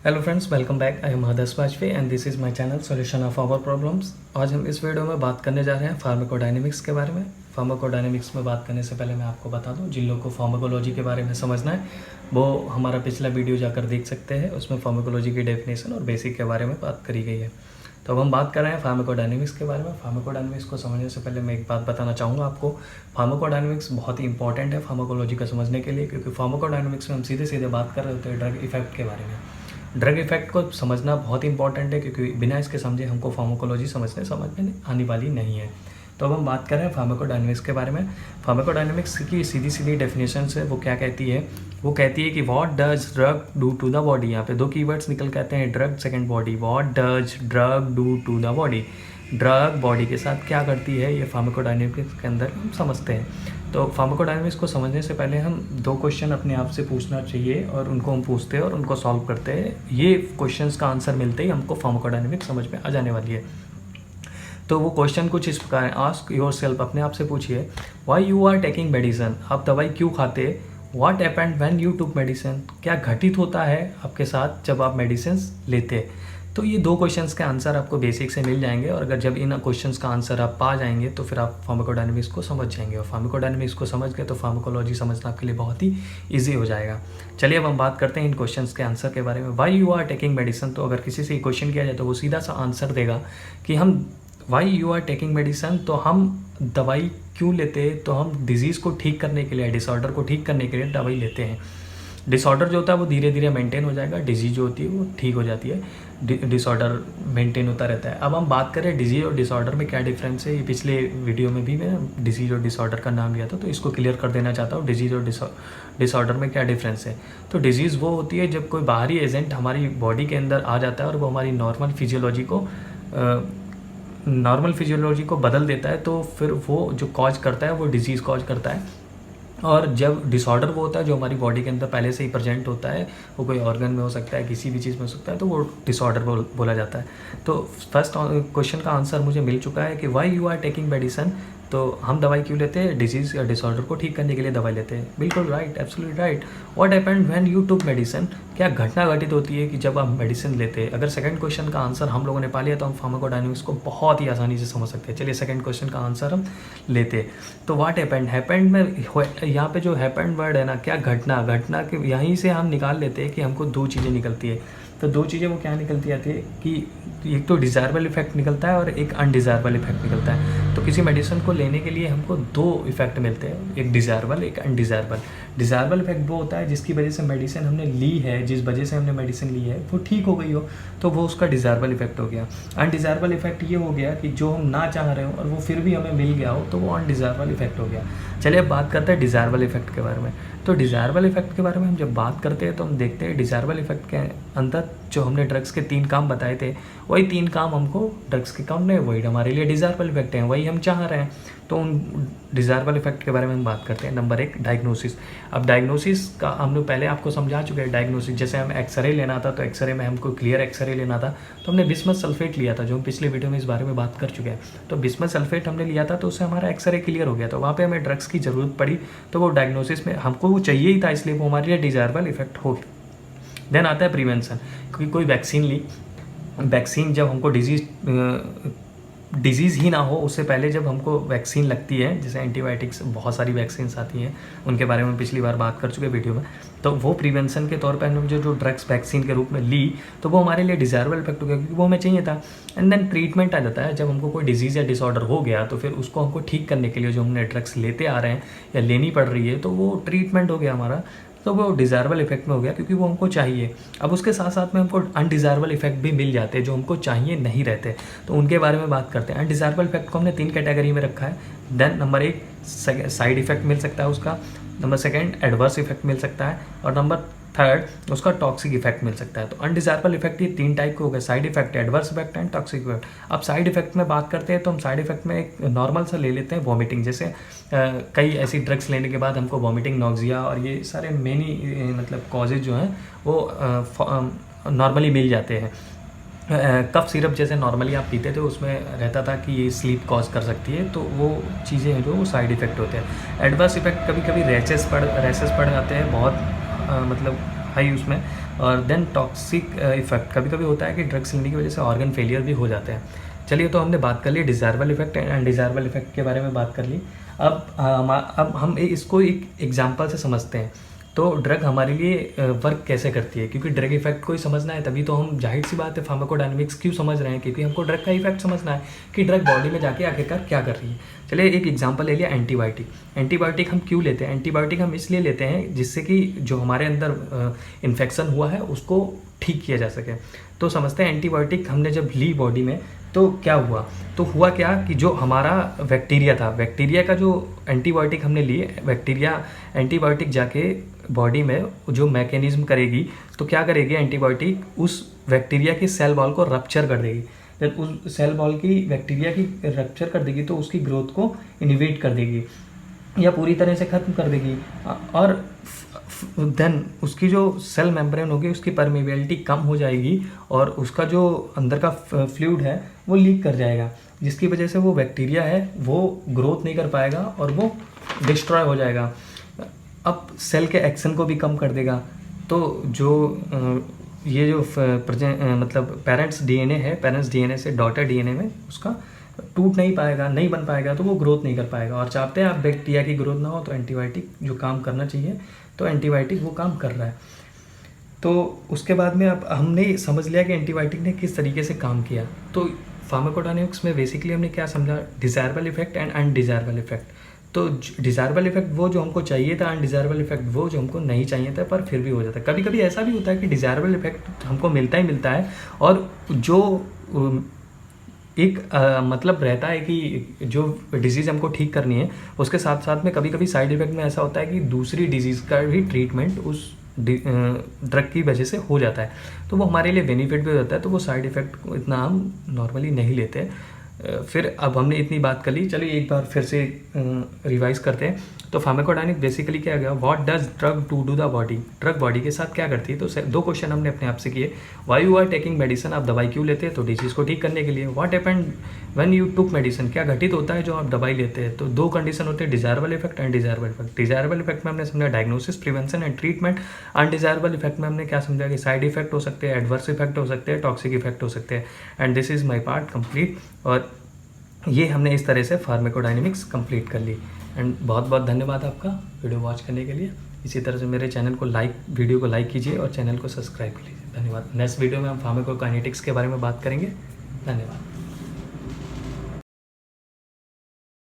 Hello friends, welcome back. I am Hardas Vajpayee and this is my channel solution of our problems. आज हम इस video में बात करने जा रहे हैं फार्माकोडायनेमिक्स के बारे में। फार्माकोडायनेमिक्स में बात करने से पहले मैं आपको बता दूं, जिन लोगों को फार्माकोलॉजी के बारे में समझना है वो हमारा पिछला वीडियो जाकर देख सकते हैं। उसमें फार्माकोलॉजी की डेफिनेशन और बेसिक के बारे में बात करी गई है। तो अब हम बात कर रहे हैं फार्माकोडायनेमिक्स के बारे में। फार्माकोडायनेमिक्स को समझने से पहले मैं एक बात बताना चाहूँगा आपको। फार्माकोडायनेमिक्स बहुत ही इंपॉर्टेंट है फार्माकोलॉजी को समझने के लिए, क्योंकि फार्माकोडायनेमिक्स में हम सीधे सीधे बात कर रहे होते हैं ड्रग इफेक्ट के बारे में। ड्रग इफेक्ट को समझना बहुत इंपॉर्टेंट है, क्योंकि बिना इसके समझे हमको फार्माकोलॉजी समझ में आने वाली नहीं है। तो अब हम बात कर रहे हैं फार्माकोडायनेमिक्स के बारे में। फार्माकोडायनेमिक्स की सीधी सीधी डेफिनेशन है वो क्या कहती है? वो कहती है कि what does drug do to the body. यहाँ पे दो कीवर्ड्स निकल के आते हैं, drug, second body. What does drug do to the body, drug body के साथ क्या करती है, ये फार्माकोडायनेमिक्स के अंदर हम समझते हैं। तो फार्माकोडायनेमिक्स को समझने से पहले हम दो क्वेश्चन अपने आप से पूछना चाहिए, और उनको हम पूछते हैं और उनको सॉल्व करते हैं। ये क्वेश्चंस का आंसर मिलते ही हमको फार्माकोडायनेमिक्स समझ में आ जाने वाली है। तो वो क्वेश्चन कुछ इस प्रकार है। आस्क योर सेल्फ, अपने आप से पूछिए, why you are taking medicine, आप दवाई क्यों खाते? What happened when you took medicine, क्या घटित होता है आपके साथ जब आप मेडिसिन लेते? तो ये दो क्वेश्चंस के आंसर आपको बेसिक से मिल जाएंगे, और अगर जब इन क्वेश्चंस का आंसर आप पा जाएंगे तो फिर आप फार्माकोडायनेमिक्स को समझ जाएंगे, और फार्माकोडायनेमिक्स को समझ गए तो फार्माकोलॉजी समझना आपके लिए बहुत ही ईजी हो जाएगा। चलिए अब हम बात करते हैं इन क्वेश्चंस के आंसर के बारे में। Why you are taking medicine, तो अगर किसी से क्वेश्चन किया जाए तो वो सीधा सा आंसर देगा कि हम why you are taking medicine, तो हम दवाई क्यों लेते हैं? तो हम डिजीज़ को ठीक करने के लिए, डिसऑर्डर को ठीक करने के लिए दवाई लेते हैं। डिसऑर्डर जो होता है वो धीरे धीरे मेंटेन हो जाएगा, डिजीज जो होती है वो ठीक हो जाती है, डिसऑर्डर मेंटेन होता रहता है। अब हम बात करें डिजीज और डिसऑर्डर में क्या डिफरेंस है। ये पिछले वीडियो में भी मैं डिजीज और डिसऑर्डर का नाम लिया था, तो इसको क्लियर कर देना चाहता हूँ। डिजीज और डिसऑर्डर में क्या डिफरेंस है? तो डिजीज़ वो होती है जब कोई बाहरी एजेंट हमारी बॉडी के अंदर आ जाता है और वो हमारी नॉर्मल फिजियोलॉजी को बदल देता है, तो फिर वो जो कॉज करता है वो डिजीज़ कॉज करता है। और जब डिसऑर्डर वो होता है जो हमारी बॉडी के अंदर पहले से ही प्रेजेंट होता है, वो कोई ऑर्गन में हो सकता है, किसी भी चीज़ में हो सकता है, तो वो डिसऑर्डर बोला जाता है। तो फर्स्ट क्वेश्चन का आंसर मुझे मिल चुका है कि why you are taking medicine, तो हम दवाई क्यों लेते हैं? डिजीज़ या डिसऑर्डर को ठीक करने के लिए दवाई लेते हैं। बिल्कुल right, absolutely right. What happened when you took medicine, क्या घटना घटित होती है कि जब आप मेडिसिन लेते हैं? अगर सेकंड क्वेश्चन का आंसर हम लोगों ने पा लिया तो हम फार्माकोडायनेमिक्स को बहुत ही आसानी से समझ सकते हैं। चलिए सेकंड क्वेश्चन का आंसर हम लेते हैं। तो व्हाट हैपेंड, हैपेंड में यहाँ पे जो हैपेंड वर्ड है ना, क्या घटना के यहीं से हम निकाल लेते हैं कि हमको दो चीज़ें निकलती है। तो दो चीज़ें वो क्या निकलती आती है कि एक तो डिज़ायरेबल इफेक्ट निकलता है और एक अनडिज़ायरेबल इफेक्ट निकलता है। तो किसी मेडिसिन को लेने के लिए हमको दो इफेक्ट मिलते हैं, एक डिज़ायरेबल, एक अनडिज़ायरेबल। डिज़ायरेबल इफेक्ट वो होता है जिसकी वजह से मेडिसिन हमने ली है, जिस वजह से हमने मेडिसिन ली है वो ठीक हो गई हो, तो वो उसका डिज़ायरेबल इफेक्ट हो गया। अनडिज़ायरेबल इफेक्ट ये हो गया कि जो हम ना चाह रहे हो और वो फिर भी हमें मिल गया हो, तो वो अनडिज़ायरेबल इफेक्ट हो गया। चलिए अब बात करते हैं डिज़ायरेबल इफेक्ट के बारे में। तो डिज़ायरेबल इफेक्ट के बारे में हम जब बात करते हैं तो हम देखते हैं डिज़ायरेबल इफेक्ट के अंदर जो हमने ड्रग्स के 3 काम बताए थे, वही 3 काम हमको ड्रग्स के काम नहीं, वही हमारे लिए डिज़ायरेबल इफेक्ट हैं, वही हम चाह रहे हैं। तो उन डिज़ायरेबल इफेक्ट के बारे में हम बात करते हैं। Number 1, diagnosis. अब डायग्नोसिस का हमने पहले आपको समझा चुके हैं। डायग्नोसिस जैसे हम एक्सरे लेना था, तो एक्सरे में हमको क्लियर एक्सरे लेना था, तो हमने बिस्मथ सल्फेट लिया था, जो हम पिछले वीडियो में इस बारे में बात कर चुके हैं। तो बिस्मथ सल्फेट हमने लिया था, तो उससे हमारा एक्सरे क्लियर हो गया, तो वहाँ पर हमें ड्रग्स की ज़रूरत पड़ी, तो वो डायग्नोसिस में हमको वो चाहिए ही था, इसलिए वो हमारे लिए डिज़ायरेबल इफेक्ट हो गया। देन आता है प्रिवेंशन, क्योंकि कोई वैक्सीन ली, वैक्सीन जब हमको डिजीज़ ही ना हो उससे पहले जब हमको वैक्सीन लगती है, जैसे एंटीबायोटिक्स, बहुत सारी वैक्सीन्स आती हैं, उनके बारे में पिछली बार बात कर चुके वीडियो में, तो वो प्रिवेंशन के तौर पर हमने जो ड्रग्स वैक्सीन के रूप में ली, तो वो हमारे लिए डिज़ायरेबल इफेक्ट हो गया, क्योंकि वो हमें चाहिए था। एंड देन ट्रीटमेंट आ जाता है, जब हमको कोई डिजीज़ या डिसऑर्डर हो गया तो फिर उसको हमको ठीक करने के लिए जो हमने ड्रग्स लेते आ रहे हैं या लेनी पड़ रही है, तो वो ट्रीटमेंट हो गया हमारा, तो वो डिज़ायरेबल इफेक्ट में हो गया, क्योंकि वो हमको चाहिए। अब उसके साथ साथ में हमको अनडिज़ायरेबल इफेक्ट भी मिल जाते हैं जो हमको चाहिए नहीं रहते, तो उनके बारे में बात करते हैं। अनडिज़ायरेबल इफेक्ट को हमने 3 कैटेगरी में रखा है। देन नंबर 1 साइड इफेक्ट मिल सकता है उसका, नंबर 2 एडवर्स इफेक्ट मिल सकता है, और नंबर 3 उसका टॉक्सिक इफेक्ट मिल सकता है। तो अनडिज़ायरेबल इफेक्ट ये 3 टाइप के हो गए, side effect, adverse effect and toxic effect. अब साइड इफेक्ट में बात करते हैं तो हम साइड इफेक्ट में एक नॉर्मल सा ले लेते हैं, वॉमिटिंग। जैसे कई ऐसी ड्रग्स लेने के बाद हमको वॉमिटिंग, नॉक्सिया और ये सारे मेनी मतलब कॉजेज जो हैं वो नॉर्मली मिल जाते हैं। कफ सिरप जैसे नॉर्मली आप पीते थे उसमें रहता था कि ये स्लीप कॉज कर सकती है, तो वो चीज़ें हैं जो वो साइड इफ़ेक्ट होते हैं। एडवर्स इफेक्ट कभी कभी रैशेस पड़ जाते हैं, बहुत मतलब हाई उसमें और देन टॉक्सिक इफेक्ट, कभी कभी होता है कि ड्रग्स लेने की वजह से ऑर्गन फेलियर भी हो जाते हैं। चलिए, तो हमने बात कर ली desirable effect and undesirable effect के बारे में बात कर ली। अब हम इसको एक एग्जांपल से समझते हैं। तो ड्रग हमारे लिए वर्क कैसे करती है, क्योंकि ड्रग इफेक्ट को ही समझना है, तभी तो हम, जाहिर सी बात है, फार्माकोडायनामिक्स क्यों समझ रहे हैं, क्योंकि हमको ड्रग का इफेक्ट समझना है कि ड्रग बॉडी में जाके आखिरकार क्या कर रही है। चलिए, एक एग्जांपल ले लिया एंटीबायोटिक। एंटीबायोटिक हम क्यों लेते हैं? एंटीबायोटिक हम इसलिए लेते हैं जिससे कि जो हमारे अंदर इन्फेक्शन हुआ है उसको ठीक किया जा सके। तो समझते हैं, एंटीबायोटिक हमने जब ली बॉडी में तो क्या हुआ? तो हुआ क्या कि जो हमारा बैक्टीरिया था, बैक्टीरिया का जो एंटीबायोटिक हमने लिए, एंटीबायोटिक जाके बॉडी में जो मैकेनिज्म करेगी, तो क्या करेगी एंटीबायोटिक? उस बैक्टीरिया की सेल वॉल को रप्चर कर देगी। जब उस सेल वॉल की बैक्टीरिया की रप्चर कर देगी तो उसकी ग्रोथ को इनहिबिट कर देगी या पूरी तरह से ख़त्म कर देगी। और देन उसकी जो सेल मेम्ब्रेन होगी उसकी परमेबिलिटी कम हो जाएगी और उसका जो अंदर का फ्लूइड है वो लीक कर जाएगा, जिसकी वजह से वो बैक्टीरिया है वो ग्रोथ नहीं कर पाएगा और वो डिस्ट्रॉय हो जाएगा। अब सेल के एक्शन को भी कम कर देगा। तो जो ये जो मतलब पेरेंट्स डीएनए है, पेरेंट्स डीएनए से डॉटर डीएनए में उसका टूट नहीं पाएगा, नहीं बन पाएगा, तो वो ग्रोथ नहीं कर पाएगा। और चाहते हैं आप बैक्टीरिया की ग्रोथ ना हो तो एंटीबायोटिक जो काम करना चाहिए, तो एंटीबायोटिक वो काम कर रहा है। तो उसके बाद में अब हमने समझ लिया कि एंटीबायोटिक ने किस तरीके से काम किया। तो फार्माकोडायनामिक्स में बेसिकली हमने क्या समझा? Desirable effect and undesirable effect. तो डिज़ायरेबल इफेक्ट वो जो हमको चाहिए था, अनडिज़ायरेबल इफेक्ट वो जो हमको नहीं चाहिए था, पर फिर भी हो जाता है। कभी कभी ऐसा भी होता है कि डिज़ायरेबल इफेक्ट हमको मिलता ही मिलता है और जो एक मतलब रहता है कि जो डिजीज़ हमको ठीक करनी है उसके साथ साथ में कभी कभी साइड इफ़ेक्ट में ऐसा होता है कि दूसरी डिजीज़ का भी ट्रीटमेंट उस ड्रग की वजह से हो जाता है, तो वो हमारे लिए बेनिफिट भी हो जाता है। तो वो साइड इफ़ेक्ट को इतना हम नॉर्मली नहीं लेते। फिर अब हमने इतनी बात कर ली, चलिए एक बार फिर से रिवाइज करते हैं। तो फार्माकोडायनामिक्स बेसिकली क्या गया? What does drug to do the body? Drug body के साथ क्या करती है? तो दो क्वेश्चन हमने अपने आप से किए। Why you are taking medicine? आप दवाई क्यों लेते हैं? तो डिजीज़ को ठीक करने के लिए। What happened when you took medicine? क्या घटित होता है जो आप दवाई लेते हैं? तो दो कंडीशन होते हैं, desirable effect and desirable effect. Desirable effect में हमने समझा diagnosis, prevention and treatment. Undesirable effect में हमने क्या समझा कि साइड इफेक्ट हो सकते हैं, एडवर्स इफेक्ट हो सकते हैं, टॉक्सिक इफेक्ट हो सकते हैं। And this is my part complete. और ये हमने इस तरह से फार्माकोडायनामिक्स कंप्लीट कर ली। एंड बहुत बहुत धन्यवाद आपका वीडियो वॉच करने के लिए। इसी तरह से मेरे चैनल को वीडियो को लाइक कीजिए और चैनल को सब्सक्राइब कर लीजिए। धन्यवाद। नेक्स्ट वीडियो में हम फार्माकोकाइनेटिक्स के बारे में बात करेंगे। धन्यवाद।